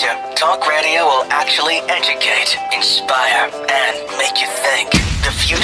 future, talk radio will actually educate, inspire, and make you think. The future.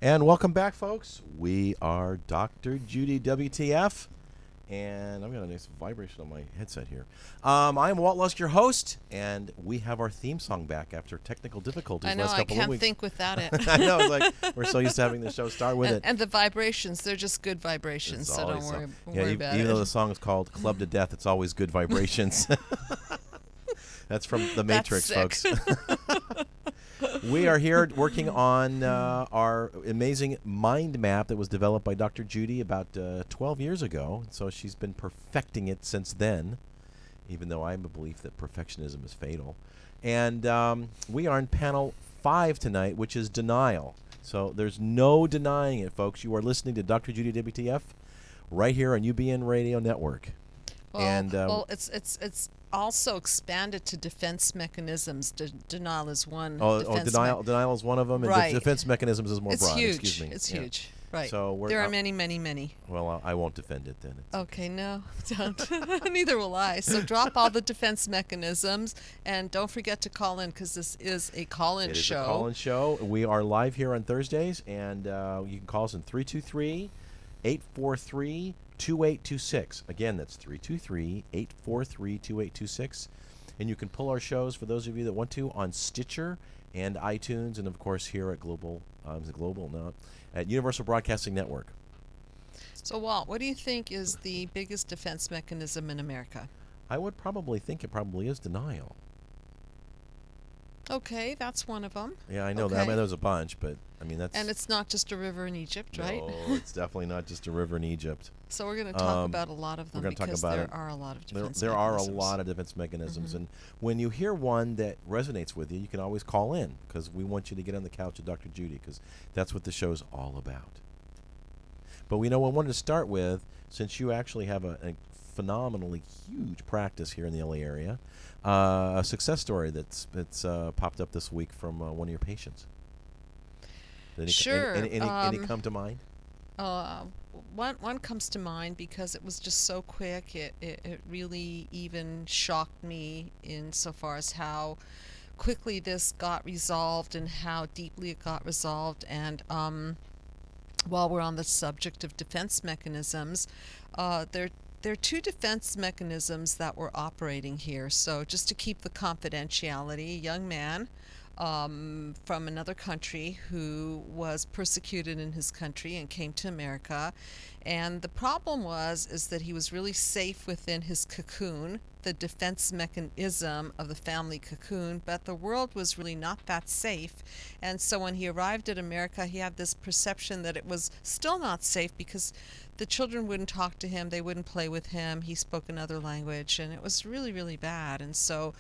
And welcome back, folks. We are Dr. Judy WTF, and I've got a nice vibration on my headset here. I'm Walt Lusk, your host, and we have our theme song back after technical difficulties. I know, last couple I of can't weeks. think without it. I know, it's like we're so used to having the show start with it. And the vibrations, they're just good vibrations, so don't worry about it. Even though the song is called Club to Death, it's always good vibrations. That's from The Matrix, folks. We are here working on our amazing mind map that was developed by Dr. Judy about 12 years ago. So she's been perfecting it since then, even though I have a belief that perfectionism is fatal. And we are in panel 5 tonight, which is denial. So there's no denying it, folks. You are listening to Dr. Judy WTF right here on UBN Radio Network. Well, it's also expanded to defense mechanisms. Denial is one. Denial is one of them, and right. Defense mechanisms is more it's broad. Huge. Excuse me. It's huge. Right. So there are many, many, many. Well, I won't defend it then. Okay, no, don't. Neither will I. So drop all the defense mechanisms, and don't forget to call in, because this is a call-in show. It is a call-in show. We are live here on Thursdays, and you can call us in 323-843-2826. Again, that's 323-843-2826. And you can pull our shows, for those of you that want to, on Stitcher and iTunes, and of course here at at Universal Broadcasting Network. So, Walt, what do you think is the biggest defense mechanism in America? I would probably think it probably is denial. Okay, that's one of them. Yeah, I know. Okay. I mean, there's a bunch, but I mean that's. And it's not just a river in Egypt, right? No, it's definitely not just a river in Egypt. So we're going to talk about a lot of them, because there are a lot of defense There are a mechanisms. lot of defense mechanisms, and when you hear one that resonates with you, you can always call in, because we want you to get on the couch with Dr. Judy, because that's what the show's all about. But we know I wanted to start with, since you actually have a phenomenally huge practice here in the LA area, a success story that's popped up this week from one of your patients. Sure. Any come to mind? One comes to mind because it was just so quick. It really even shocked me insofar as how quickly this got resolved and how deeply it got resolved. And while we're on the subject of defense mechanisms, there are two defense mechanisms that were operating here. So just to keep the confidentiality, a young man from another country who was persecuted in his country and came to America. And the problem is that he was really safe within his cocoon, the defense mechanism of the family cocoon, but the world was really not that safe. And so when he arrived at America, he had this perception that it was still not safe, because the children wouldn't talk to him, they wouldn't play with him, he spoke another language, and it was really, really bad. And so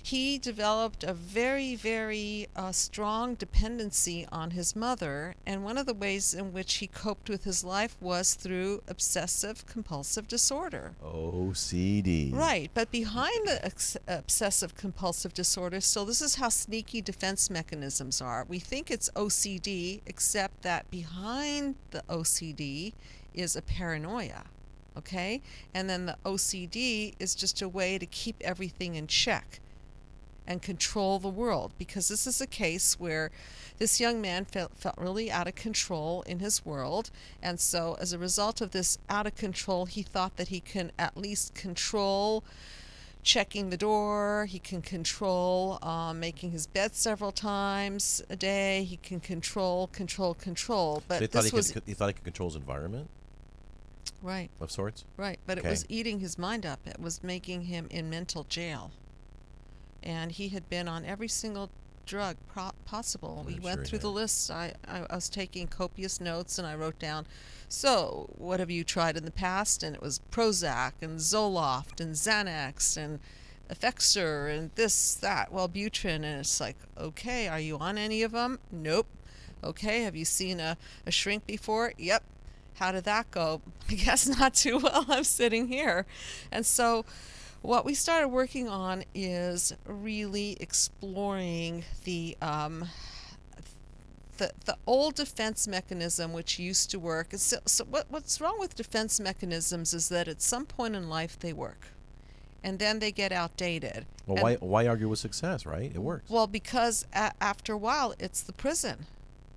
he developed a very, very strong dependency on his mother, and one of the ways in which he coped with his life was through obsessive compulsive disorder. OCD. Right, but behind the obsessive compulsive disorder, so this is how sneaky defense mechanisms are. We think it's OCD, except that behind the OCD is a paranoia. Okay? And then the OCD is just a way to keep everything in check and control the world, because this is a case where this young man felt really out of control in his world, and so as a result of this out of control, he thought that he can at least control checking the door, he can control making his bed several times a day, he can control. But so he thought he could control his environment? Right. Of sorts? Right, but okay. It was eating his mind up. It was making him in mental jail. And he had been on every single drug possible. We went sure through the have. list. I was taking copious notes, and I wrote down, so what have you tried in the past? And it was Prozac and Zoloft and Xanax and Effexor and this, that, Wellbutrin. And it's like, okay, are you on any of them? Nope. Okay, have you seen a shrink before? Yep. How did that go? I guess not too well. I'm sitting here. And so what we started working on is really exploring the old defense mechanism which used to work. So what's wrong with defense mechanisms is that at some point in life they work, and then they get outdated. Well, And- why argue with success, right? It works. Well, because after a while, it's the prison.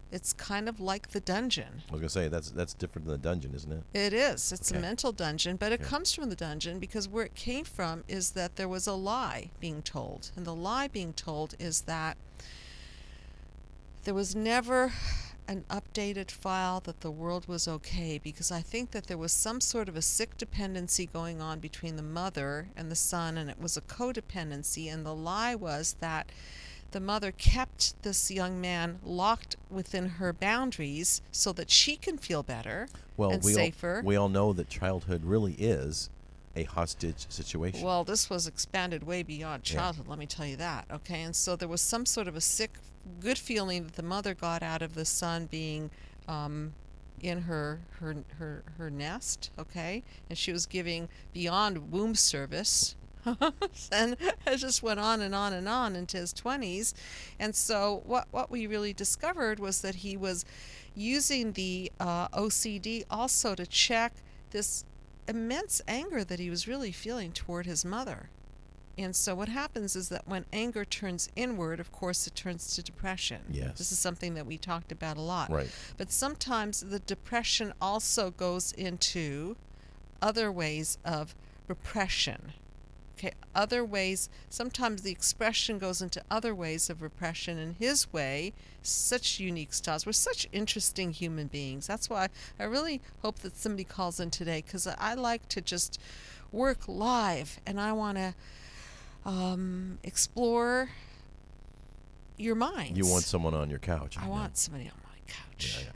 It's kind of like the dungeon. I was going to say, that's different than the dungeon, isn't it? It is. It's Okay. a mental dungeon, but it Okay. comes from the dungeon because where it came from is that there was a lie being told. And the lie being told is that there was never an updated file that the world was okay, because I think that there was some sort of a sick dependency going on between the mother and the son, and it was a codependency. And the lie was that the mother kept this young man locked within her boundaries so that she can feel better Well, and we safer. we all know that childhood really is a hostage situation. Well, this was expanded way beyond Yeah. childhood, let me tell you that, okay? And so there was some sort of a sick, good feeling that the mother got out of the son being in her nest, okay? And she was giving beyond womb service. And it just went on and on and on into his 20s. And so what we really discovered was that he was using the OCD also to check this immense anger that he was really feeling toward his mother. And so what happens is that when anger turns inward, of course, it turns to depression. Yes. This is something that we talked about a lot. Right. But sometimes the depression also goes into other ways of repression. Okay, other ways, sometimes the expression goes into other ways of repression in his way, such unique styles. We're such interesting human beings. That's why I really hope that somebody calls in today, because I like to just work live, and I want to explore your minds. You want someone on your couch. I know. want somebody on my couch. Yeah.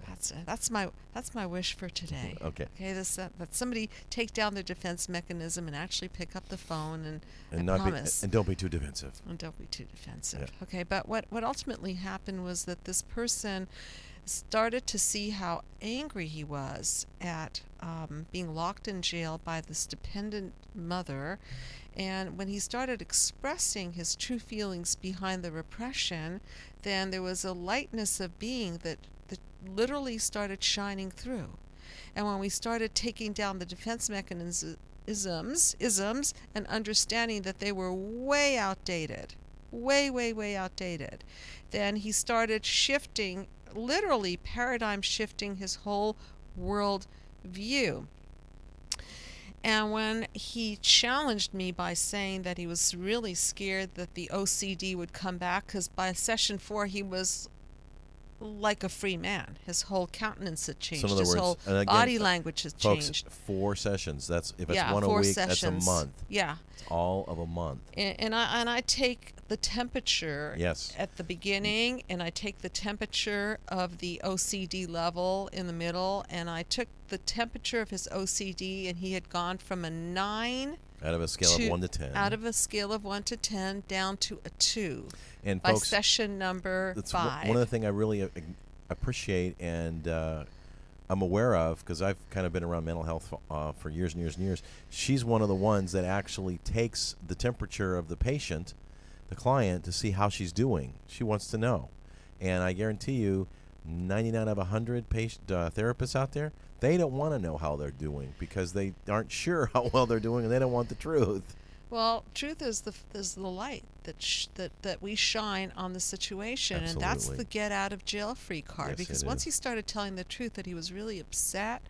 That's my wish for today. Okay. Okay, that somebody take down their defense mechanism and actually pick up the phone and I not promise. and don't be too defensive. And don't be too defensive. Yeah. Okay, but what ultimately happened was that this person started to see how angry he was at being locked in jail by this dependent mother. And when he started expressing his true feelings behind the repression, then there was a lightness of being that literally started shining through. And when we started taking down the defense mechanisms, isms, and understanding that they were way outdated, way outdated, then he started shifting, literally paradigm shifting his whole world view. And when he challenged me by saying that he was really scared that the OCD would come back, because by session 4 he was like a free man. His whole countenance had changed. So in other His words, whole and again, body language had Folks, changed. 4 sessions. That's if it's Yeah, one a 4 week. sessions. That's a month. Yeah. It's all of a month. And I take the temperature Yes. at the beginning, and I take the temperature of the OCD level in the middle, and I took the temperature of his OCD, and he had gone from a 9 Out of a scale of 1 to 10. out of a scale of 1 to 10 down to a 2 and by folks, session number that's 5. one of the things I really appreciate and I'm aware of, because I've kind of been around mental health for years and years and years. She's one of the ones that actually takes the temperature of the patient, the client, to see how she's doing. She wants to know. And I guarantee you, 99 out of 100 therapists out there, they don't want to know how they're doing because they aren't sure how well they're doing, and they don't want the truth. Well, truth is the light that we shine on the situation, and that's Absolutely. the get out of jail free card. Yes, Because it once is. he started telling the truth that he was really upset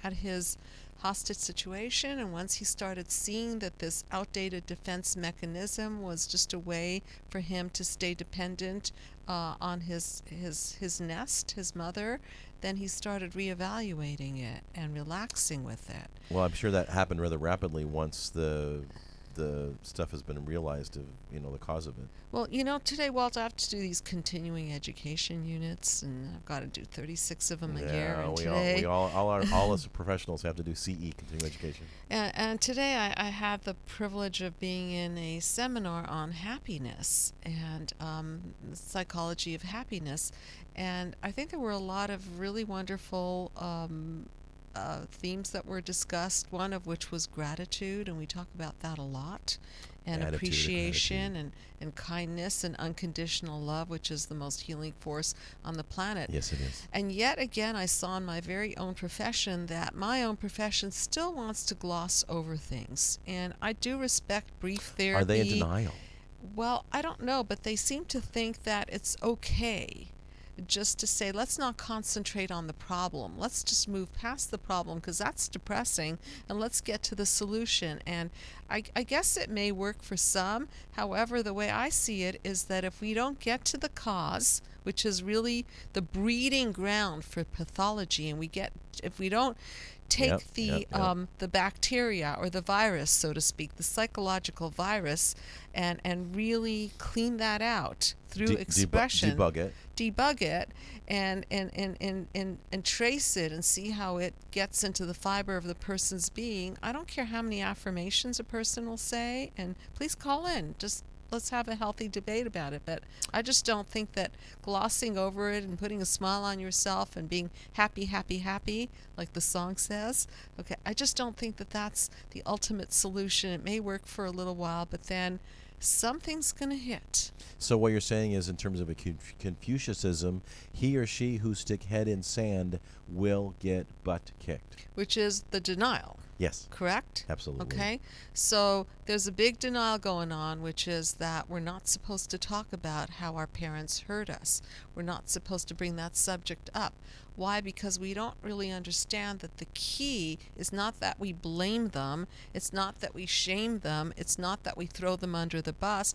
at his hostage situation, and once he started seeing that this outdated defense mechanism was just a way for him to stay dependent on his nest, his mother, then he started reevaluating it and relaxing with it. Well, I'm sure that happened rather rapidly once the the stuff has been realized of the cause of it. Well, today, Walt, I have to do these continuing education units, and I've got to do 36 of them a year. And we all us professionals have to do CE, continuing education. And today I had the privilege of being in a seminar on happiness and the psychology of happiness, and I think there were a lot of really wonderful themes that were discussed, one of which was gratitude, and we talk about that a lot, and Attitude, appreciation and kindness and unconditional love, which is the most healing force on the planet. Yes, it is. And yet again, I saw in my very own profession that my own profession still wants to gloss over things. And I do respect brief therapy. Are they in denial? Well, I don't know, but they seem to think that it's okay just to say, let's not concentrate on the problem. Let's just move past the problem because that's depressing, and let's get to the solution. And I guess it may work for some. However, the way I see it is that if we don't get to the cause, which is really the breeding ground for pathology, and if we don't take the bacteria or the virus, so to speak, the psychological virus, and really clean that out through expression, debug it, and trace it and see how it gets into the fiber of the person's being. I don't care how many affirmations a person will say, and please call in. Let's have a healthy debate about it. But I just don't think that glossing over it and putting a smile on yourself and being happy, happy, happy, like the song says, okay, I just don't think that that's the ultimate solution. It may work for a little while, but then something's going to hit. So what you're saying is, in terms of a Confucianism, he or she who stick head in sand will get butt kicked. Which is the denial. Yes. Correct? Absolutely. Okay. So there's a big denial going on, which is that we're not supposed to talk about how our parents hurt us. We're not supposed to bring that subject up. Why? Because we don't really understand that the key is not that we blame them. It's not that we shame them. It's not that we throw them under the bus.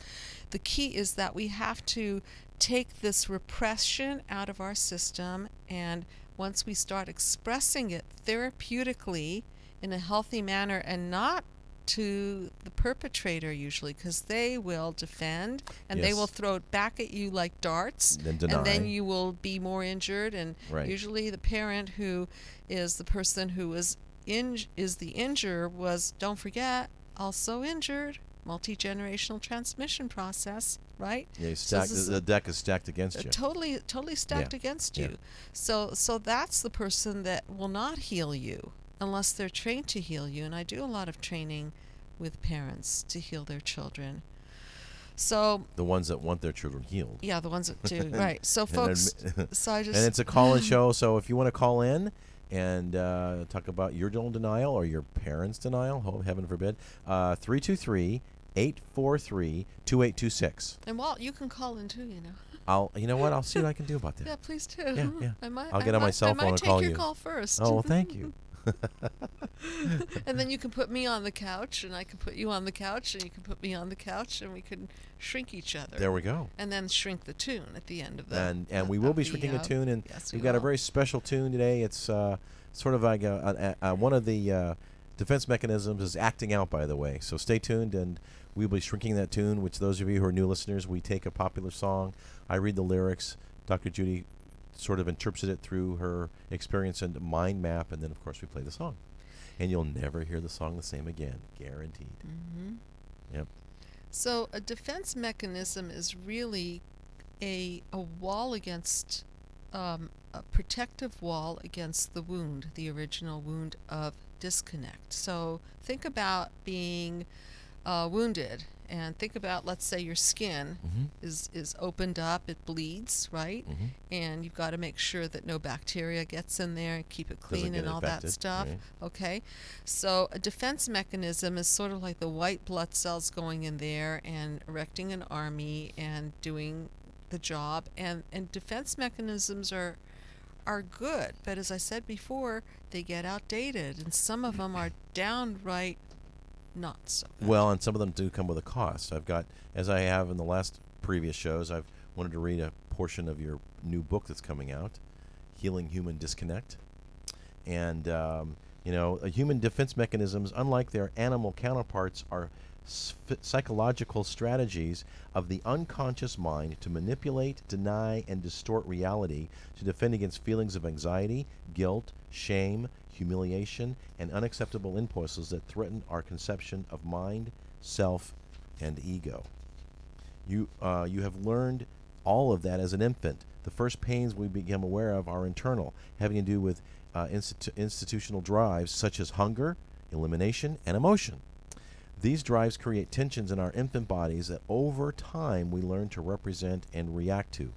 The key is that we have to take this repression out of our system, and once we start expressing it therapeutically in a healthy manner, and not to the perpetrator usually, because they will defend and they will throw it back at you like darts, and then you will be more injured. And usually the parent who is the person who is the injured was, don't forget, also injured. Multi-generational transmission process, right? Yeah, the deck is stacked against you. Totally stacked against you. So that's the person that will not heal you unless they're trained to heal you. And I do a lot of training with parents to heal their children. So the ones that want their children healed. Yeah, the ones that do. Right. So folks, and it's a call-in show. So if you want to call in and talk about your own denial or your parents' denial, heaven forbid, 323-843-2826. And Walt, you can call in too, You know what? I'll see what I can do about that. Yeah, please do. Yeah. I'll get on my cell phone and call you. I might take your call first. Oh, well, thank you. And then you can put me on the couch, and I can put you on the couch, and you can put me on the couch, and we can shrink each other. There we go. And then shrink the tune at the end of that. And we will be shrinking a tune, and we've got a very special tune today. It's sort of like one of the defense mechanisms is acting out, by the way. So stay tuned, and we'll be shrinking that tune, which those of you who are new listeners, we take a popular song, I read the lyrics, Dr. Judy sort of interprets it through her experience and mind map, and then of course we play the song, and you'll never hear the song the same again, guaranteed. Yep. So a defense mechanism is really a wall against a protective wall against the wound, the original wound of disconnect. So think about being wounded, and think about, let's say your skin is opened up, it bleeds, right? And you've got to make sure that no bacteria gets in there and keep it clean and all that stuff. Right. Okay, so a defense mechanism is sort of like the white blood cells going in there and erecting an army and doing the job. And defense mechanisms are good, but as I said before, they get outdated, and some of them are downright not so good. Well, and some of them do come with a cost. I've got, as I have in the last previous shows, I've wanted to read a portion of your new book that's coming out, Healing Human Disconnect. And, human defense mechanisms, unlike their animal counterparts, are psychological strategies of the unconscious mind to manipulate, deny, and distort reality to defend against feelings of anxiety, guilt, shame, humiliation, and unacceptable impulses that threaten our conception of mind, self, and ego. You have learned all of that as an infant. The first pains we become aware of are internal, having to do with institutional drives such as hunger, elimination, and emotion. These drives create tensions in our infant bodies that over time we learn to represent and react to.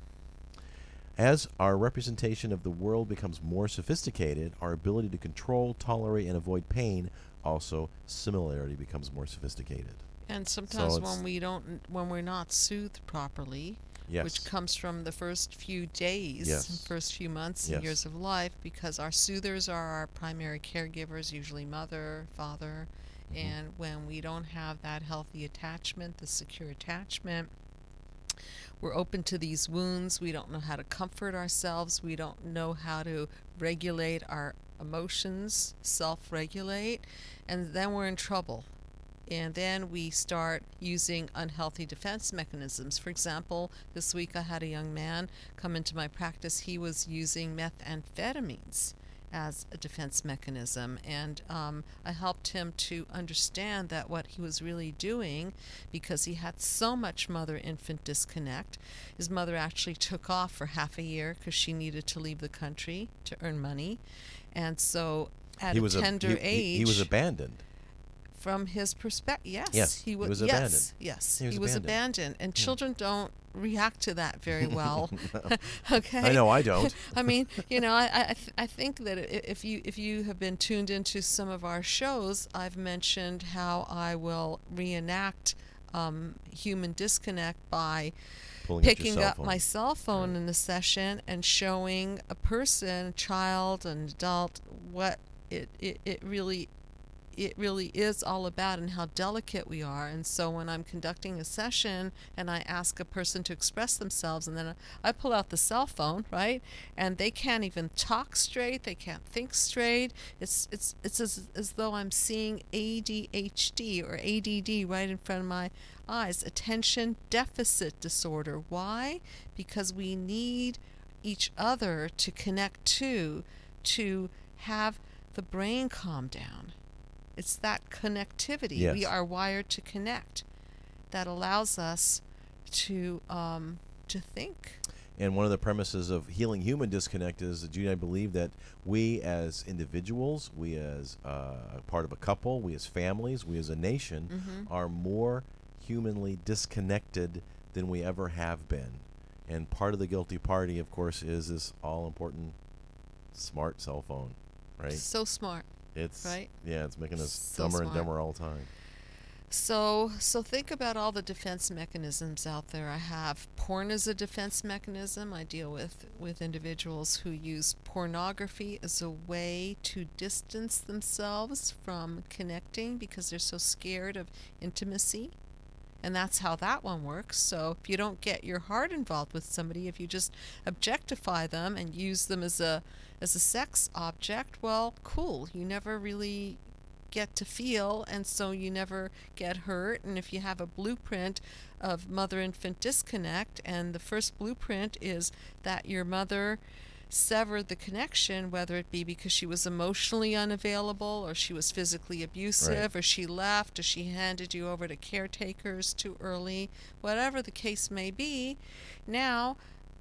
As our representation of the world becomes more sophisticated, our ability to control, tolerate, and avoid pain also similarly becomes more sophisticated. And sometimes when we're not soothed properly, yes. which comes from the first few days, yes. first few months yes. and years of life, because our soothers are our primary caregivers, usually mother, father, and when we don't have that healthy attachment, the secure attachment, we're open to these wounds. We don't know how to comfort ourselves. We don't know how to regulate our emotions, self-regulate, and then we're in trouble. And then we start using unhealthy defense mechanisms. For example, this week I had a young man come into my practice. He was using methamphetamines as a defense mechanism, and I helped him to understand that what he was really doing, because he had so much mother-infant disconnect. His mother actually took off for half a year because she needed to leave the country to earn money, and so at a tender age, he was abandoned. From his perspective, yes. Yes, he was abandoned. Yes, he was abandoned. And children don't react to that very well. Okay? I know I don't. I mean, I think that if you have been tuned into some of our shows, I've mentioned how I will reenact human disconnect by picking up my cell phone in a session and showing a person, a child, an adult, what it really is all about and how delicate we are. And so when I'm conducting a session and I ask a person to express themselves, and then I pull out the cell phone, right, and they can't even talk straight, they can't think straight, it's as though I'm seeing ADHD or ADD right in front of my eyes, attention deficit disorder. Why? Because we need each other to connect to have the brain calm down. It's that connectivity. Yes. We are wired to connect. That allows us to think. And one of the premises of healing human disconnect is that, Judy, I believe that we as individuals, we as part of a couple, we as families, we as a nation are more humanly disconnected than we ever have been. And part of the guilty party, of course, is this all-important smart cell phone, right? So smart. It's right? Yeah, it's making us So dumber smart. and dumber all the time. So think about all the defense mechanisms out there. I have porn as a defense mechanism. I deal with individuals who use pornography as a way to distance themselves from connecting because they're so scared of intimacy. And that's how that one works. So if you don't get your heart involved with somebody, if you just objectify them and use them as a sex object, well, cool. You never really get to feel, and so you never get hurt. And if you have a blueprint of mother-infant disconnect, and the first blueprint is that your mother severed the connection, whether it be because she was emotionally unavailable, or she was physically abusive, right, or she left, or she handed you over to caretakers too early, whatever the case may be, now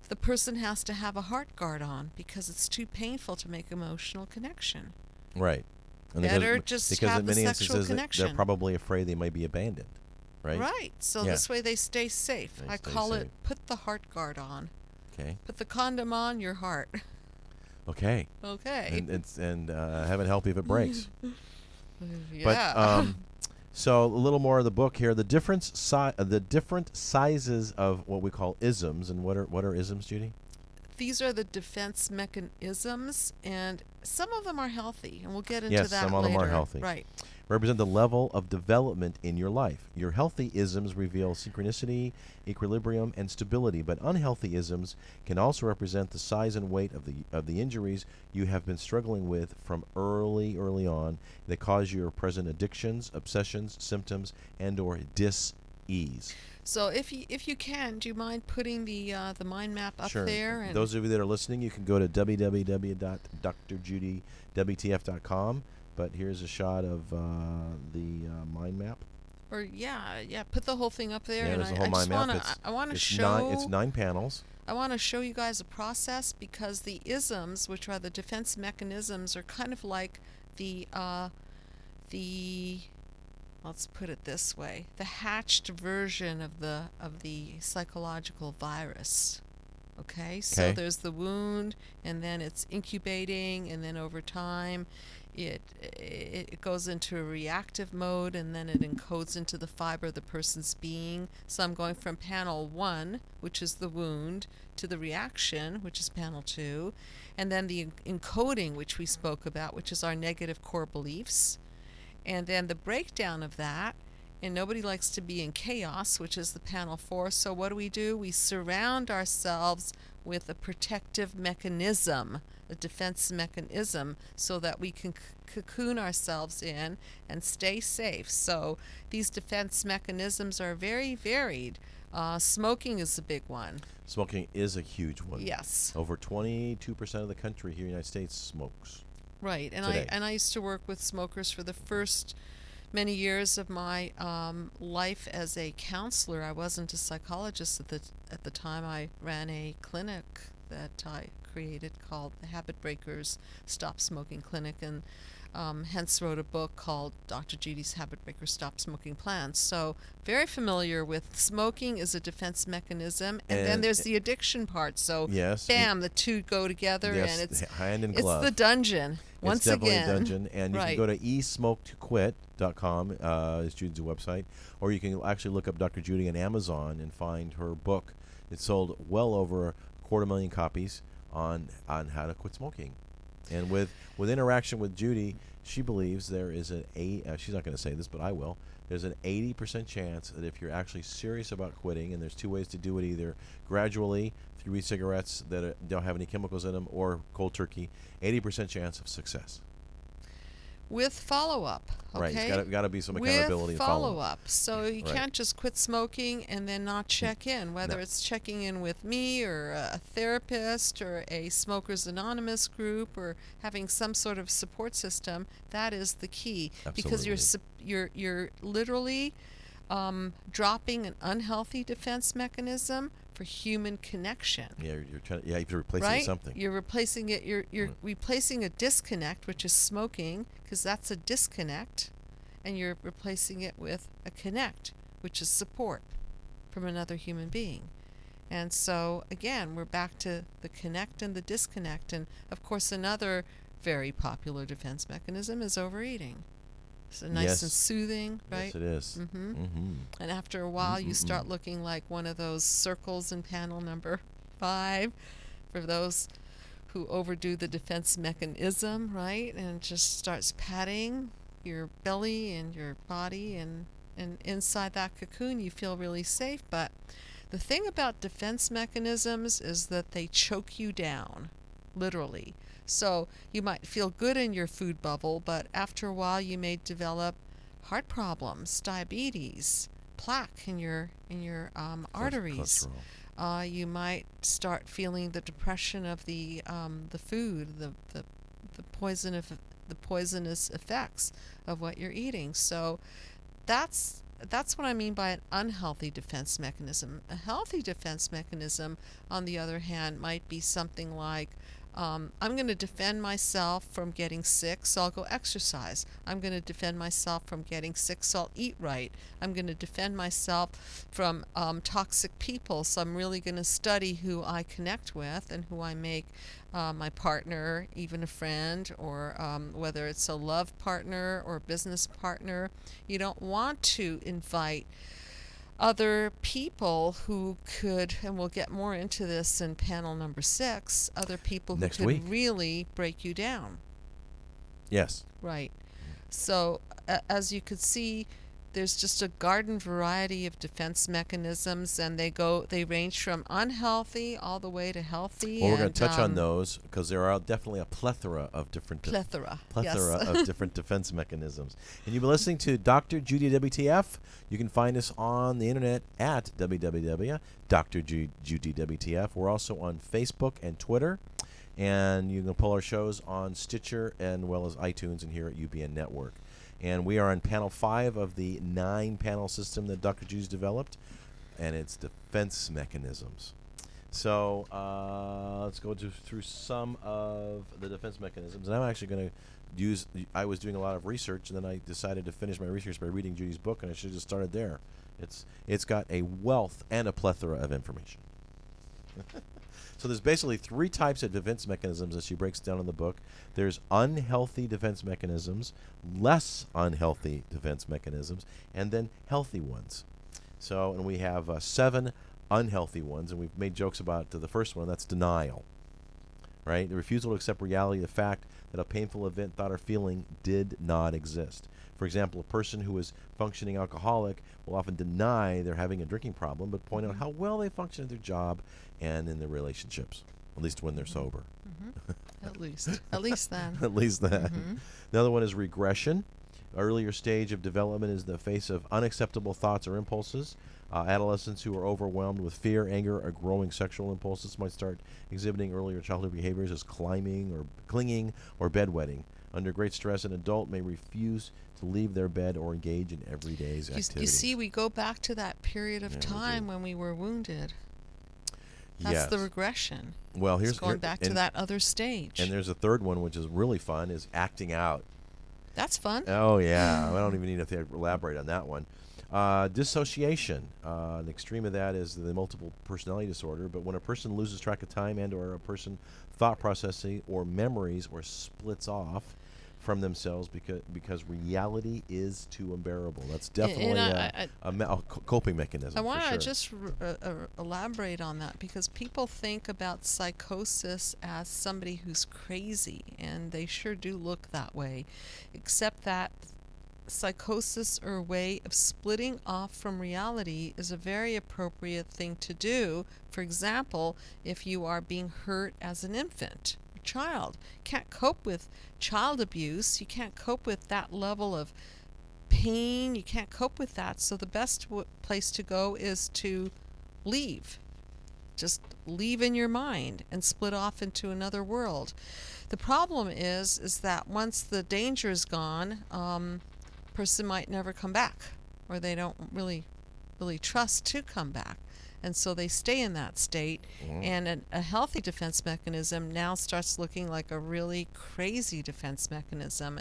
the person has to have a heart guard on because it's too painful to make emotional connection. Right. And Better because just in have the many sexual instances connection. they're probably afraid they might be abandoned, right? Right. So Yeah. this way they stay safe. They I stay call safe. it put the heart guard on. Okay. Put the condom on your heart. Okay. Okay. And heaven help you if it breaks. Yeah. But so a little more of the book here. The different sizes of what we call isms. And what are isms, Judy? These are the defense mechanisms, and some of them are healthy, and we'll get into Yes, that some of later. them are healthy. Right. represent the level of development in your life. Your healthy isms reveal synchronicity, equilibrium, and stability, but unhealthy isms can also represent the size and weight of the injuries you have been struggling with from early on that cause your present addictions, obsessions, symptoms, and/or dis-ease. So if you can, do you mind putting the mind map up Sure. there? And Those of you that are listening, you can go to www.drjudywtf.com. But here's a shot of the mind map. Or put the whole thing up there. Yeah, And there's a whole mind map. I want to It's show. it's 9 panels. I want to show you guys a process, because the isms, which are the defense mechanisms, are kind of like the let's put it this way, the hatched version of the psychological virus. Okay, so there's the wound, and then it's incubating, and then over time it goes into a reactive mode, and then it encodes into the fiber of the person's being. So I'm going from panel 1, which is the wound, to the reaction, which is panel 2, and then the encoding, which we spoke about, which is our negative core beliefs, and then the breakdown of that. And nobody likes to be in chaos, which is the panel 4. So what do? We surround ourselves with a protective mechanism, a defense mechanism, so that we can cocoon ourselves in and stay safe. So these defense mechanisms are very varied. Smoking is a big one. Smoking is a huge one. Yes. Over 22% of the country here in the United States smokes. Right. And today. I used to work with smokers for the first many years of my life as a counselor. I wasn't a psychologist at the time. I ran a clinic that I created called the Habit Breakers Stop Smoking Clinic, and hence wrote a book called Dr. Judy's Habit Breaker Stop Smoking Plan. So very familiar with smoking as a defense mechanism, and then there's the addiction part. So yes, bam, the two go together, yes, and it's hand in glove. It's the dungeon. Once it's definitely again, a dungeon, and you right. can go to esmoketoquit.com, is Judy's website, or you can actually look up Dr. Judy on Amazon and find her book. It's sold well over 250,000 copies on how to quit smoking. And with interaction with Judy, she believes there is she's not going to say this, but I will. There's an 80% chance that if you're actually serious about quitting, and there's 2 ways to do it, either gradually through e-cigarettes that don't have any chemicals in them, or cold turkey, 80% chance of success. With follow-up, okay? Right, it's got to be some accountability with and follow-up. follow-up. So you can't just quit smoking and then not check in, whether it's checking in with me or a therapist or a Smokers Anonymous group or having some sort of support system. That is the key. Absolutely. Because you're literally dropping an unhealthy defense mechanism for human connection. Yeah, you're trying. Yeah, you're replacing right? something. You're replacing it. You're replacing a disconnect, which is smoking, because that's a disconnect, and you're replacing it with a connect, which is support from another human being. And so again, we're back to the connect and the disconnect. And of course, another very popular defense mechanism is overeating. So nice and soothing, right? Yes, it is. Mm-hmm. Mm-hmm. And after a while, you start looking like one of those circles in panel number 5 for those who overdo the defense mechanism, right? And just starts patting your belly and your body, and inside that cocoon, you feel really safe. But the thing about defense mechanisms is that they choke you down, literally. So you might feel good in your food bubble, but after a while you may develop heart problems, diabetes, plaque in your arteries. You might start feeling the depression of the food, the poisonous effects of what you're eating. So that's what I mean by an unhealthy defense mechanism. A healthy defense mechanism, on the other hand, might be something like, I'm going to defend myself from getting sick, so I'll go exercise. I'm going to defend myself from getting sick, so I'll eat right. I'm going to defend myself from toxic people, so I'm really going to study who I connect with and who I make my partner, even a friend, or whether it's a love partner or business partner. You don't want to invite other people who could, and we'll get more into this in panel number 6, other people who could really break you down. Yes. Right. So, as you could see, there's just a garden variety of defense mechanisms, and they range from unhealthy all the way to healthy. Well, we're going and to touch on those because there are definitely a plethora of different plethora plethora yes. of different defense mechanisms. And you've been listening to Dr. Judy WTF. You can find us on the internet at www.drjudywtf. We're also on Facebook and Twitter, and you can pull our shows on Stitcher and well as iTunes and here at UBN Network. And we are on panel 5 of the 9-panel system that Dr. Judy's developed, and it's defense mechanisms. So let's go through some of the defense mechanisms. And I'm actually going to I was doing a lot of research, and then I decided to finish my research by reading Judy's book, and I should have just started there. It's got a wealth and a plethora of information. So there's basically 3 types of defense mechanisms that she breaks down in the book. There's unhealthy defense mechanisms, less unhealthy defense mechanisms, and then healthy ones. So, and we have 7 unhealthy ones, and we've made jokes about the first one. That's denial, right? The refusal to accept reality, the fact that a painful event, thought, or feeling did not exist. For example, a person who is functioning alcoholic will often deny they're having a drinking problem, but point out how well they function at their job and in their relationships, at least when they're sober. At least then. At least that. The other one is regression. Earlier stage of development is the face of unacceptable thoughts or impulses. Adolescents who are overwhelmed with fear, anger, or growing sexual impulses might start exhibiting earlier childhood behaviors as climbing or clinging or bedwetting. Under great stress, an adult may refuse to leave their bed or engage in everyday activities. You see, we go back to that period of time when we were wounded. That's the regression. Well, here's going back to that other stage. And there's a third one, which is really fun, is acting out. That's fun. Oh, yeah. I don't even need to elaborate on that one. Dissociation. An extreme of that is the multiple personality disorder. But when a person loses track of time and or a person thought processing or memories or splits off from themselves because reality is too unbearable. That's definitely a coping mechanism. I want to sure. just elaborate on that because people think about psychosis as somebody who's crazy, and they sure do look that way, except that psychosis or a way of splitting off from reality is a very appropriate thing to do. For example, if you are being hurt as an infant, child, can't cope with child abuse, you can't cope with that level of pain, you can't cope with that, so the best place to go is to leave. Just leave in your mind and split off into another world. The problem is that once the danger is gone, person might never come back, or they don't really trust to come back. And so they stay in that state, and a healthy defense mechanism now starts looking like a really crazy defense mechanism.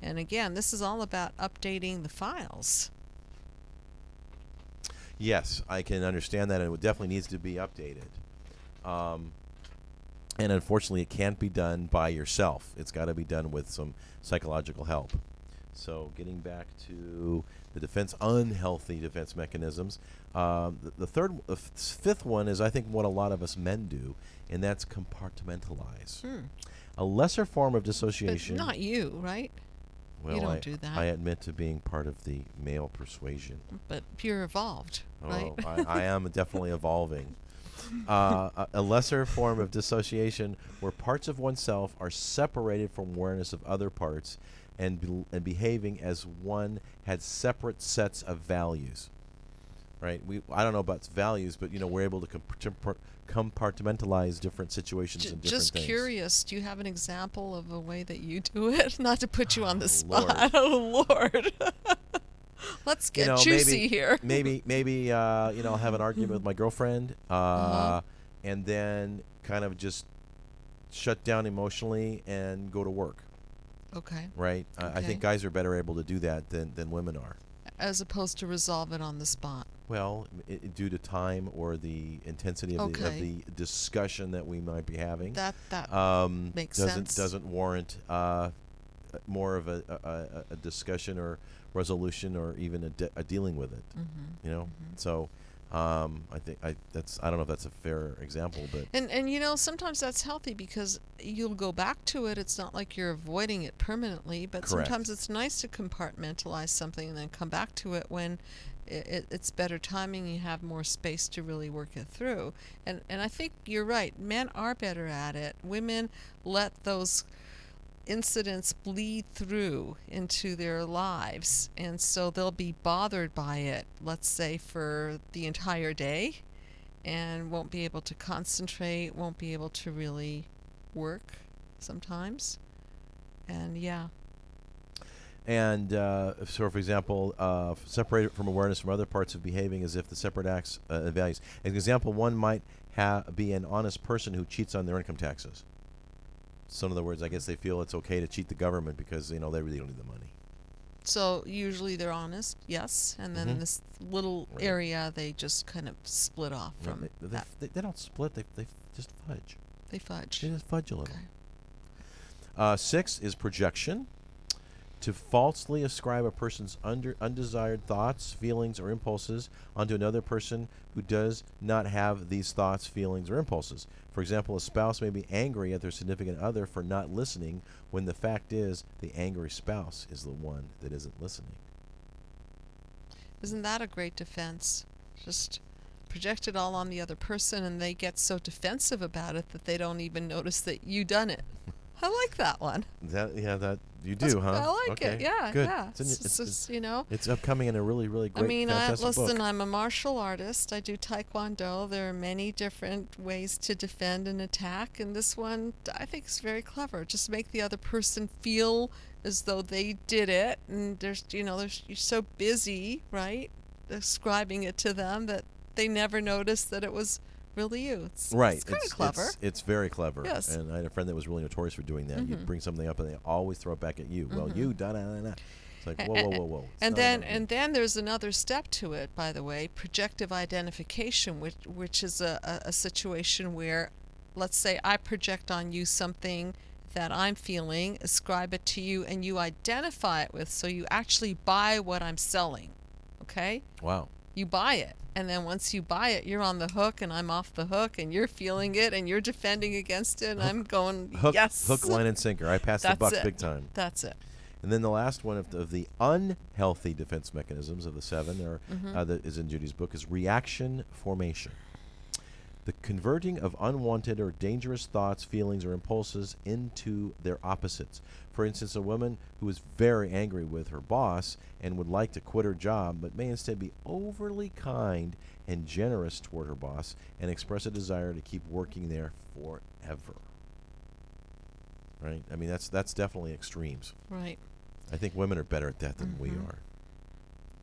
And again, this is all about updating the files. Yes, I can understand that, and it definitely needs to be updated. And unfortunately, it can't be done by yourself. It's got to be done with some psychological help. So getting back to the unhealthy defense mechanisms, the fifth one is, I think, what a lot of us men do, and that's compartmentalize. A lesser form of dissociation. But not you, right? Well, you don't do that. I admit to being part of the male persuasion. But you're evolved, right? I am definitely evolving. A lesser form of dissociation where parts of oneself are separated from awareness of other parts and behaving as one had separate sets of values. Right? I don't know about values, but we're able to compartmentalize different situations and different just things. Curious, do you have an example of a way that you do it? Not to put you on the spot. Lord. Oh Lord. Let's get juicy here. Maybe I'll have an argument with my girlfriend, and then kind of just shut down emotionally and go to work. Okay. Right? Okay. I think guys are better able to do that than women are. As opposed to resolve it on the spot. Well, due to time or the intensity of the discussion that we might be having. That makes sense. Doesn't warrant more of a discussion or resolution or even a dealing with it. So I think I don't know if that's a fair example, but And you know, sometimes that's healthy because you'll go back to it. It's not like you're avoiding it permanently, but correct. sometimes it's nice to compartmentalize something and then come back to it when it's better timing. You have more space to really work it through. And I think you're right. Men are better at it. Women let those incidents bleed through into their lives, and so they'll be bothered by it, let's say, for the entire day, and won't be able to concentrate, won't be able to really work sometimes. And yeah. And so, for example, separate from awareness from other parts of behaving as if the separate acts and values. As an example, one might be an honest person who cheats on their income taxes. So in other words, I guess they feel it's okay to cheat the government because, they really don't need the money. So usually they're honest, yes, and then Mhm. this little Right. area they just kind of split off from. They don't split, they just fudge. They fudge. They just fudge a little. Okay. 6 is projection. To falsely ascribe a person's undesired thoughts, feelings, or impulses onto another person who does not have these thoughts, feelings, or impulses. For example, a spouse may be angry at their significant other for not listening when the fact is the angry spouse is the one that isn't listening. Isn't that a great defense? Just project it all on the other person, and they get so defensive about it that they don't even notice that you done it. I like that one. That you do, huh? I like okay. it. Yeah, Good. yeah. It's You know. it's upcoming in a really, really great, fantastic listen, book. I'm a martial artist. I do Taekwondo. There are many different ways to defend and attack, and this one I think is very clever. Just make the other person feel as though they did it, and you're so busy, right, describing it to them that they never notice that it was really you. It's kind of clever. It's very clever. Yes. And I had a friend that was really notorious for doing that. You'd bring something up and they always throw it back at you. Well, you da da da da. It's like whoa. It's And not then about you. and then there's another step to it, by the way, projective identification, which is a situation where, let's say I project on you something that I'm feeling, ascribe it to you, and you identify it with, so you actually buy what I'm selling. Okay? Wow. You buy it. And then once you buy it, you're on the hook, and I'm off the hook, and you're feeling it, and you're defending against it, and I'm going, yes. Hook, line, and sinker. I passed the That's buck it. big time. That's it. And then the last one of the unhealthy defense mechanisms of the 7, that is in Judy's book, is reaction formation. The converting of unwanted or dangerous thoughts, feelings, or impulses into their opposites. For instance, a woman who is very angry with her boss and would like to quit her job, but may instead be overly kind and generous toward her boss and express a desire to keep working there forever. Right? I mean, that's definitely extremes. Right. I think women are better at that than we are.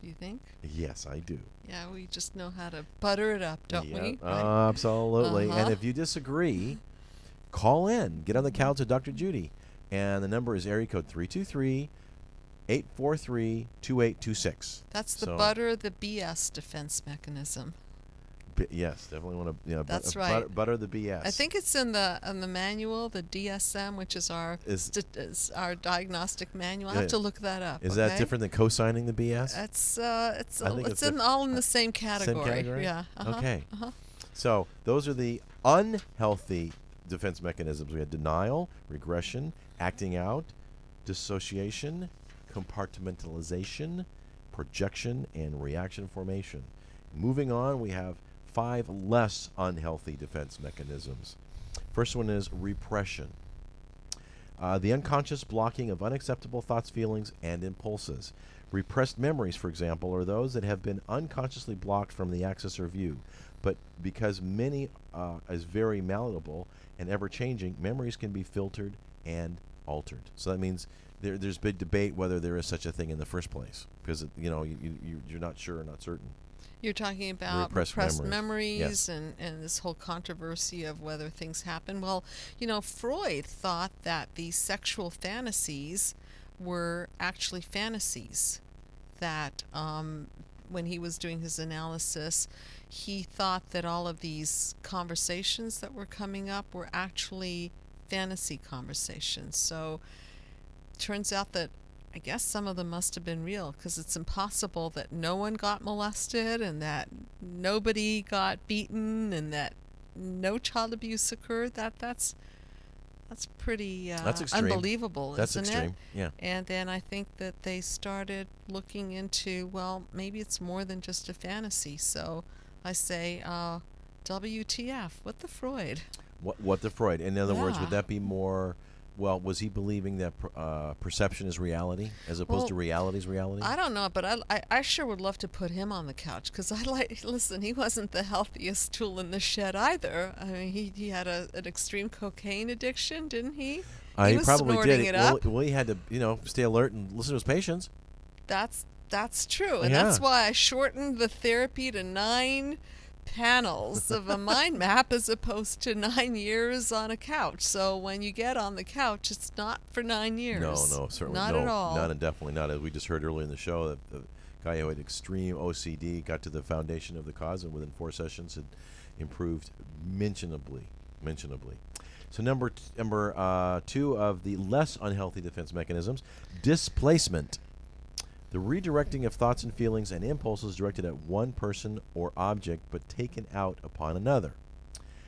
Do you think? Yes, I do. Yeah, we just know how to butter it up, don't we? Absolutely. And if you disagree, call in. Get on the couch with Dr. Judy. And the number is area code 323-843-2826. That's the butter the BS defense mechanism. Yes, definitely want to. That's right. Butter the BS. I think it's in the manual, the DSM, which is our our diagnostic manual. I have to look that up. Is that different than co-signing the BS? It's all in the same category. Same category? Yeah. Okay. So those are the unhealthy defense mechanisms. We had denial, regression, acting out, dissociation, compartmentalization, projection, and reaction formation. Moving on, we have 5 less unhealthy defense mechanisms. First one is repression. The unconscious blocking of unacceptable thoughts, feelings, and impulses. Repressed memories, for example, are those that have been unconsciously blocked from the access or view. But because many is very malleable and ever-changing, memories can be filtered and altered. So that means there's big debate whether there is such a thing in the first place, because you're not sure or not certain. You're talking about repressed memories yes. and this whole controversy of whether things happen. Well, Freud thought that these sexual fantasies were actually fantasies. That when he was doing his analysis, he thought that all of these conversations that were coming up were actually fantasy conversations. So turns out that I guess some of them must have been real, because it's impossible that no one got molested and that nobody got beaten and that no child abuse occurred. That's pretty That's extreme. unbelievable, That's isn't extreme. it? Yeah. And then I think that they started looking into, well, maybe it's more than just a fantasy. So I say, WTF? What the Freud? What the Freud? In other words, would Yeah. that be more? Well, was he believing that perception is reality as opposed to Well, reality is reality? I don't know, but I sure would love to put him on the couch, because listen, he wasn't the healthiest tool in the shed either. I mean, he had an extreme cocaine addiction, didn't he? He He was probably snorting did. it Well, up. well, he had to, stay alert and listen to his patients. That's true, and Yeah. that's why I shortened the therapy to 9 panels of a mind map as opposed to 9 years on a couch. So when you get on the couch, it's not for 9 years. No, certainly not no, at all. not and definitely not. As we just heard earlier in the show, that the guy who had extreme OCD got to the foundation of the cause, and within 4 sessions had improved mentionably. So number 2 of the less unhealthy defense mechanisms, displacement. The redirecting of thoughts and feelings and impulses directed at one person or object but taken out upon another.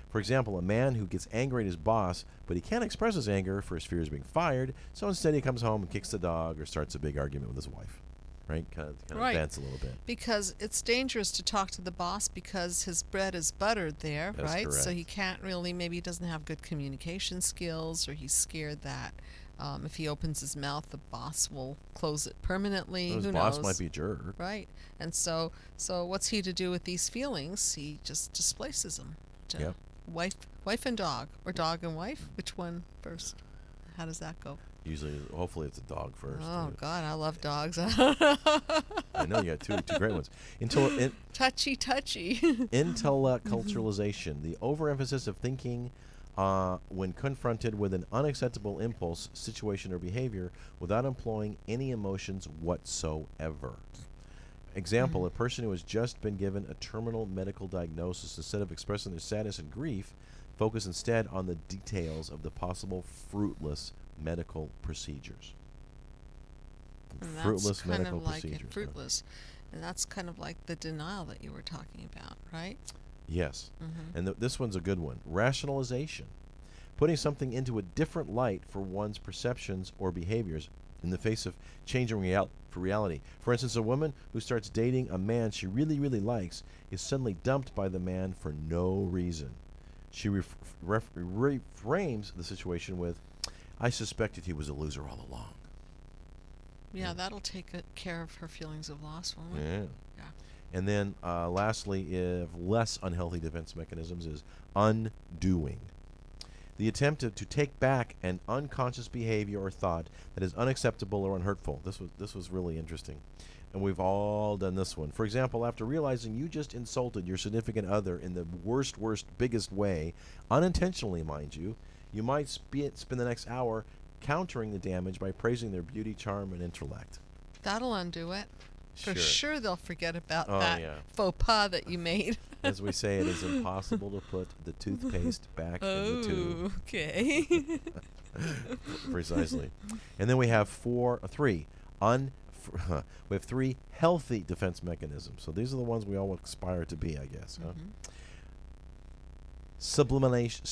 For example, a man who gets angry at his boss, but he can't express his anger for his fear of being fired, so instead he comes home and kicks the dog or starts a big argument with his wife. Right? Kind of Right. vents a little bit. Because it's dangerous to talk to the boss, because his bread is buttered there, That's right? So correct. he can't really, maybe he doesn't have good communication skills, or he's scared that if he opens his mouth, the boss will close it permanently. His Who boss knows? might be a jerk. Right. And so what's he to do with these feelings? He just displaces them to Yep. wife and dog, or dog and wife. Which one first? How does that go? Usually, hopefully it's a dog first. Oh God, I love dogs. I know you got two great ones. Touchy. Intellectualization, the overemphasis of thinking when confronted with an unacceptable impulse, situation, or behavior without employing any emotions whatsoever. Example, a person who has just been given a terminal medical diagnosis, instead of expressing their sadness and grief, focus instead on the details of the possible fruitless medical procedures. And Fruitless that's kind medical of like procedures. fruitless, and that's kind of like the denial that you were talking about, right? Yes. Mm-hmm. And this one's a good one. Rationalization. Putting something into a different light for one's perceptions or behaviors in the face of changing reality. For instance, a woman who starts dating a man she really, really likes is suddenly dumped by the man for no reason. She reframes the situation with, I suspected he was a loser all along. Yeah, that'll take care of her feelings of loss, won't it? Yeah. Yeah. And then lastly, if less unhealthy defense mechanisms is undoing. The attempt to take back an unconscious behavior or thought that is unacceptable or unhurtful. This was really interesting. And we've all done this one. For example, after realizing you just insulted your significant other in the worst, biggest way, unintentionally, mind you, you might spend the next hour countering the damage by praising their beauty, charm, and intellect. That'll undo it. For Sure. sure they'll forget about Oh, that yeah. faux pas that you made. As we say, it is impossible to put the toothpaste back in the tube. Okay. Precisely. And then we have three healthy defense mechanisms. So these are the ones we all aspire to be, I guess. Huh? Sublimination.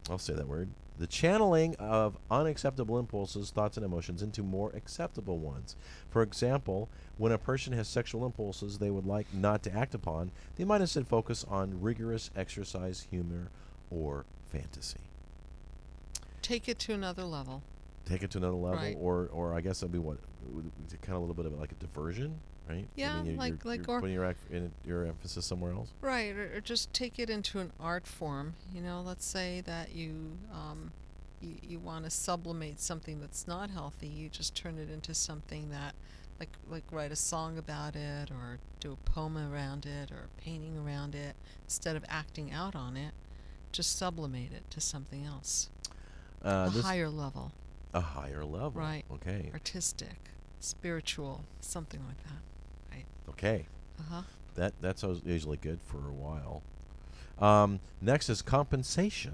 I'll say that word. The channeling of unacceptable impulses, thoughts, and emotions into more acceptable ones. For example, when a person has sexual impulses they would like not to act upon, they might instead focus on rigorous exercise, humor, or fantasy. Take it to another level. Take it to another level, Right. or I guess that'd be what, kind of a little bit of like a diversion, right? Yeah, I mean, you're putting your emphasis somewhere else. Right, or just take it into an art form. Let's say that you want to sublimate something that's not healthy. You just turn it into something that, like write a song about it, or do a poem around it, or a painting around it. Instead of acting out on it, just sublimate it to something else. A higher level. A higher level. Right. Okay. Artistic, spiritual, something like that. Right. Okay. Uh-huh. That's usually good for a while. Next is compensation.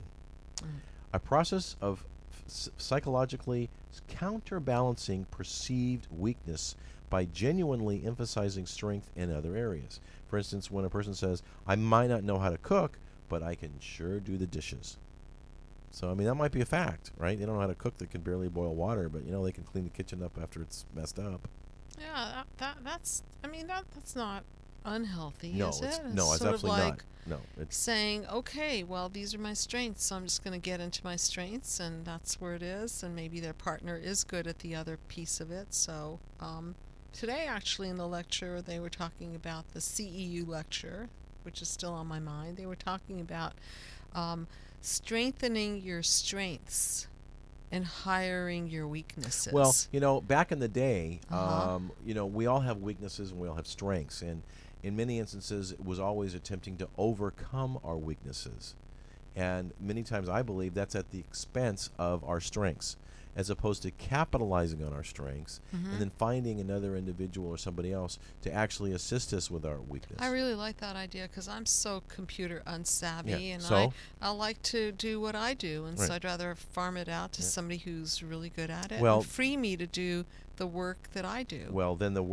A process of psychologically counterbalancing perceived weakness by genuinely emphasizing strength in other areas. For instance, when a person says, I might not know how to cook, but I can sure do the dishes. So, I mean, that might be a fact, right? They don't know how to cook. They can barely boil water, but, they can clean the kitchen up after it's messed up. Yeah, that's not unhealthy, No, is it? no, it's sort of absolutely like not. No, it's saying, okay, well, these are my strengths, so I'm just going to get into my strengths, and that's where it is. And maybe their partner is good at the other piece of it. So today, actually, in the lecture, they were talking about the CEU lecture, which is still on my mind. They were talking about strengthening your strengths and hiring your weaknesses. Well, back in the day, Uh-huh. we all have weaknesses and we all have strengths. And in many instances, it was always attempting to overcome our weaknesses. And many times I believe that's at the expense of our strengths, as opposed to capitalizing on our strengths and then finding another individual or somebody else to actually assist us with our weakness. I really like that idea because I'm so computer unsavvy, Yeah, and so? I like to do what I do, and Right. so I'd rather farm it out to somebody who's really good at it Well- and free me to do the work that I do. Well, then the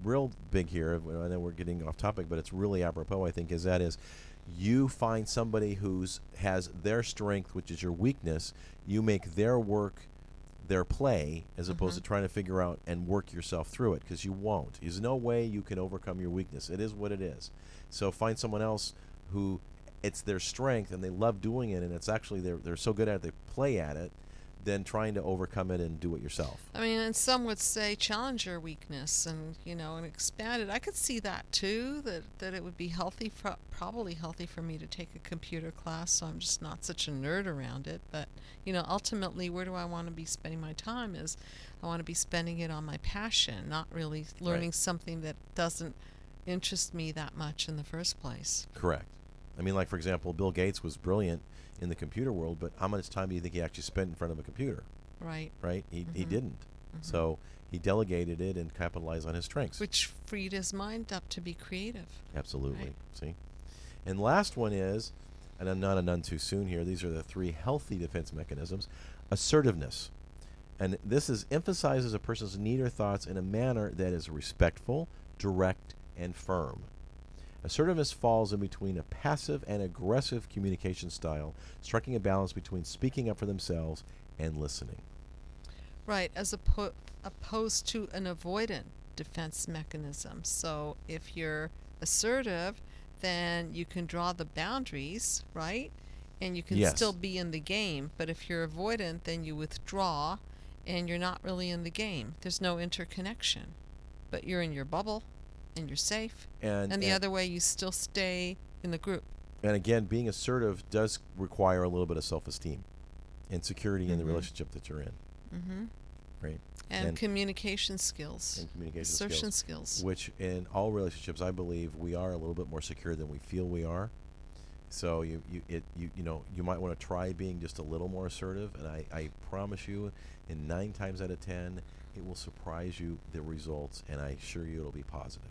real big here, I know we're getting off topic, but it's really apropos, I think, is you find somebody who's has their strength, which is your weakness. You make their work their play, as opposed to trying to figure out and work yourself through it, because you won't. There's no way you can overcome your weakness. It is what it is. So find someone else who it's their strength and they love doing it, and it's actually they're so good at it, they play at it, than trying to overcome it and do it yourself. I mean, and some would say challenge your weakness and and expand it. I could see that too. That it would be healthy, probably healthy for me to take a computer class, so I'm just not such a nerd around it. But ultimately, where do I want to be spending my time? Is I want to be spending it on my passion, not really learning something that doesn't interest me that much in the first place. Correct. I mean, like, for example, Bill Gates was brilliant in the computer world, but how much time do you think he actually spent in front of a computer? Right. Right? He didn't. So he delegated it and capitalized on his strengths. Which freed his mind up to be creative. Absolutely. Right. See? And last one is, and I'm not a none too soon here, these are the 3 healthy defense mechanisms. Assertiveness. And this emphasizes a person's need or thoughts in a manner that is respectful, direct, and firm. Assertiveness falls in between a passive and aggressive communication style, striking a balance between speaking up for themselves and listening. Right, as opposed to an avoidant defense mechanism. So if you're assertive, then you can draw the boundaries, right? And you can Yes. still be in the game. But if you're avoidant, then you withdraw and you're not really in the game. There's no interconnection. But you're in your bubble and you're safe. And the other way, you still stay in the group. And again, being assertive does require a little bit of self-esteem and security in the relationship that you're in. Mm-hmm. Right? And communication skills. And communication assertion skills. Which in all relationships, I believe, we are a little bit more secure than we feel we are. So you might want to try being just a little more assertive, and I promise you, in 9 times out of 10, it will surprise you, the results, and I assure you it'll be positive.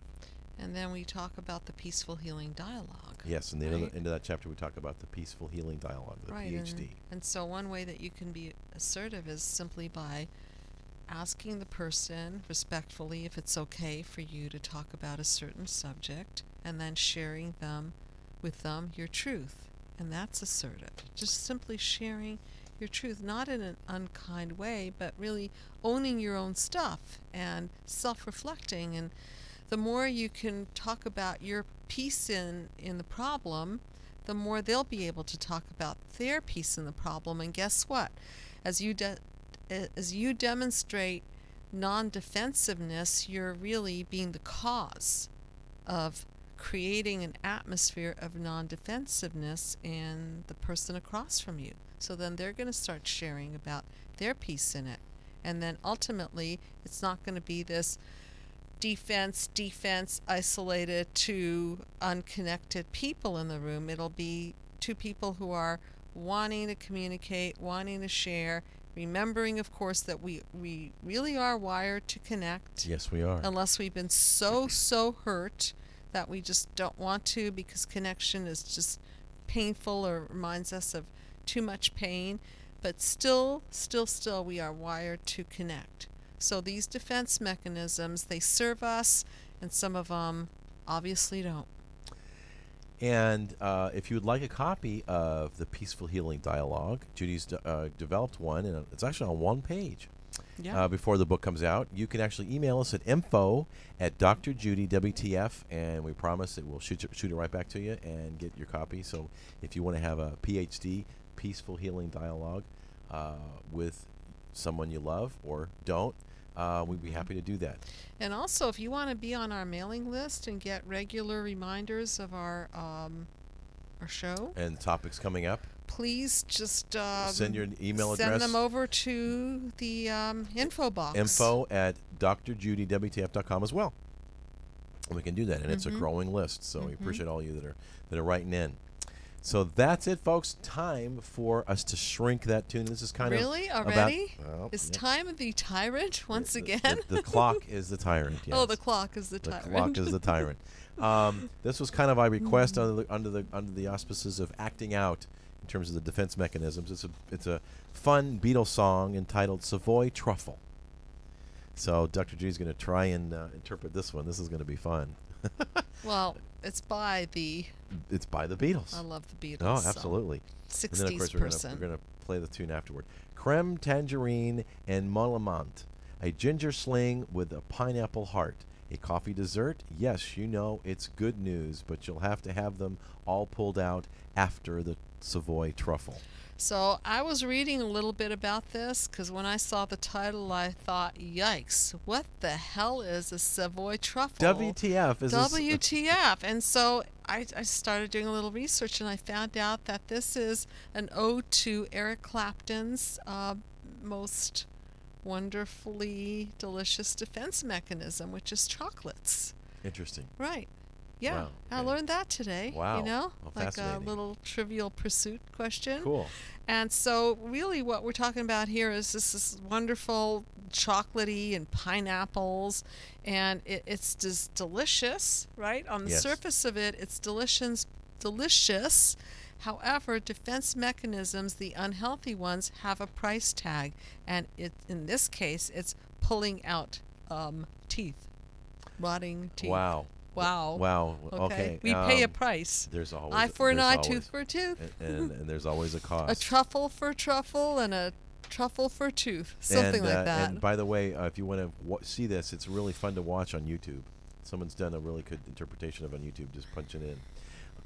And then we talk about the peaceful healing dialogue. Yes, in the end of that chapter, we talk about the peaceful healing dialogue, the PhD. And so one way that you can be assertive is simply by asking the person respectfully if it's okay for you to talk about a certain subject, and then sharing with them your truth. And that's assertive. Just simply sharing your truth, not in an unkind way, but really owning your own stuff and self-reflecting. And the more you can talk about your piece in the problem, the more they'll be able to talk about their piece in the problem. And guess what? As you demonstrate non-defensiveness, you're really being the cause of creating an atmosphere of non-defensiveness in the person across from you. So then they're going to start sharing about their piece in it. And then ultimately, it's not going to be this defense, isolated to unconnected people in the room. It'll be 2 people who are wanting to communicate, wanting to share, remembering, of course, that we really are wired to connect. Yes, we are. Unless we've been so hurt that we just don't want to, because connection is just painful or reminds us of too much pain. but still, we are wired to connect. So these defense mechanisms, they serve us, and some of them obviously don't. And if you would like a copy of the Peaceful Healing Dialogue, Judy's developed one, and it's actually on one page. Yeah. Before the book comes out, you can actually email us at info@Dr. Judy WTF, and we promise that we'll shoot it right back to you and get your copy. So if you want to have a PhD, Peaceful Healing Dialogue, with someone you love or don't, we'd be happy to do that. And also, if you want to be on our mailing list and get regular reminders of our show And topics coming up, please just send your email address. Send them over to the info box. info@drjudywtf.com as well. And we can do that, and it's a growing list. So we appreciate all you that are writing in. So that's it, folks. Time for us to shrink that tune. This is kind really of already. Well, is time the tyrant once again? The clock is the tyrant. Yes. Oh, the clock is the tyrant. The clock is the tyrant. This was kind of my request under the auspices of acting out in terms of the defense mechanisms. It's a fun Beatles song entitled "Savoy Truffle." So Dr. G is going to try and interpret this one. This is going to be fun. Well, it's by the Beatles. I love the Beatles. Oh, absolutely. 60s and then, of course, person. we're going to play the tune afterward. Creme tangerine and mollamant, a ginger sling with a pineapple heart. A coffee dessert? Yes, you know it's good news, but you'll have to have them all pulled out after the Savoy truffle. So I was reading a little bit about this because when I saw the title, I thought, yikes, what the hell is a Savoy truffle? WTF. WTF. And so I started doing a little research, and I found out that this is an ode to Eric Clapton's most wonderfully delicious defense mechanism, which is chocolates. Interesting. Right. Yeah, Wow. I learned that today. Wow. You know, Well, like a fascinating. little trivial pursuit question. Cool. And so really what we're talking about here is this wonderful chocolatey and pineapples, and it's just delicious, right? On the Yes. surface of it, it's delicious. However, defense mechanisms, the unhealthy ones, have a price tag, and in this case, it's pulling out teeth, rotting teeth. Wow. Wow. Okay. We pay a price. There's always Eye for an eye, always- tooth for a tooth. and there's always a cost. A truffle for truffle and a truffle for tooth. Something like that. And by the way, if you want to see this, it's really fun to watch on YouTube. Someone's done a really good interpretation of it on YouTube. Just punch it in.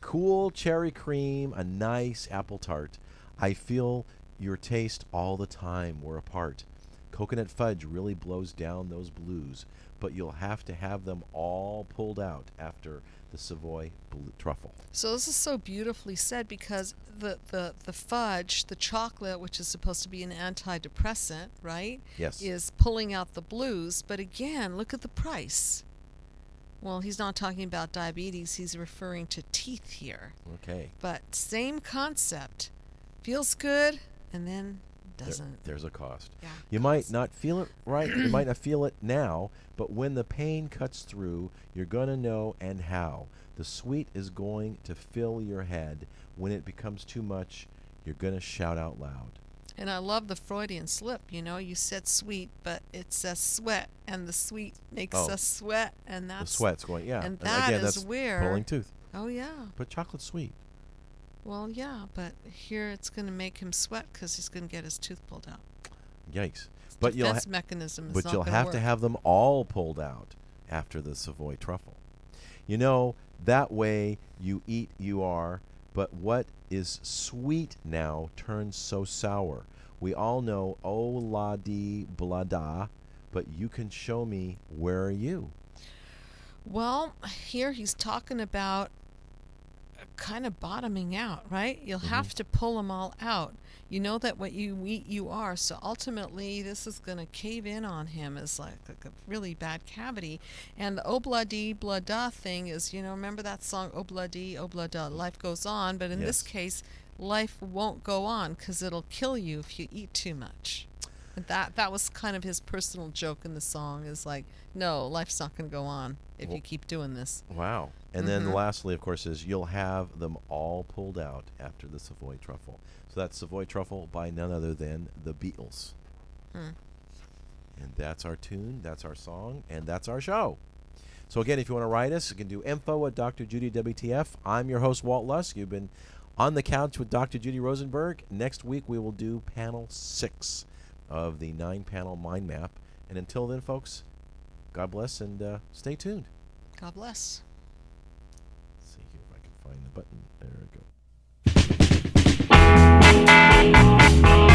Cool cherry cream, a nice apple tart. I feel your taste all the time. We're apart. Coconut fudge really blows down those blues, but you'll have to have them all pulled out after the Savoy truffle. So this is so beautifully said because the fudge, the chocolate, which is supposed to be an antidepressant, right? Yes. Is pulling out the blues. But again, look at the price. Well, he's not talking about diabetes. He's referring to teeth here. Okay. But same concept. Feels good and then doesn't. There's a cost. Yeah, You might not feel it right. You might not feel it now, but when the pain cuts through, you're going to know and how. The sweet is going to fill your head. When it becomes too much, you're going to shout out loud. And I love the Freudian slip. You know, you said sweet, but it says sweat, and the sweet makes us sweat, and that's The sweat's going, yeah. And that again, is that's where pulling tooth. Oh yeah. But chocolate's sweet. Well, yeah, but here it's going to make him sweat because he's going to get his tooth pulled out. Yikes. But you'll Defense mechanism is but not you'll gonna have work. to have them all pulled out after the Savoy truffle. You know, that way you eat you are, but what is sweet now turns so sour. We all know oh la di blah da, but you can show me where are you? Well, here he's talking about kind of bottoming out, right? You'll have to pull them all out. You know that what you eat, you are. So ultimately, this is going to cave in on him as like a really bad cavity. And the obladi blada thing is, you know, remember that song, obladi oblada, life goes on. But in this Yes. case, life won't go on because it'll kill you if you eat too much. And that was kind of his personal joke in the song is like, no, life's not going to go on if you keep doing this. Wow. And then lastly, of course, is you'll have them all pulled out after the Savoy Truffle. So that's Savoy Truffle by none other than the Beatles. And that's our tune, that's our song, and that's our show. So again, if you want to write us, you can do info at Dr. Judy WTF. I'm your host, Walt Lusk. You've been on the couch with Dr. Judy Rosenberg. Next week, we will do panel 6 of the 9-panel mind map. And until then, folks, God bless and stay tuned. God bless. Let's see here if I can find the button. There we go.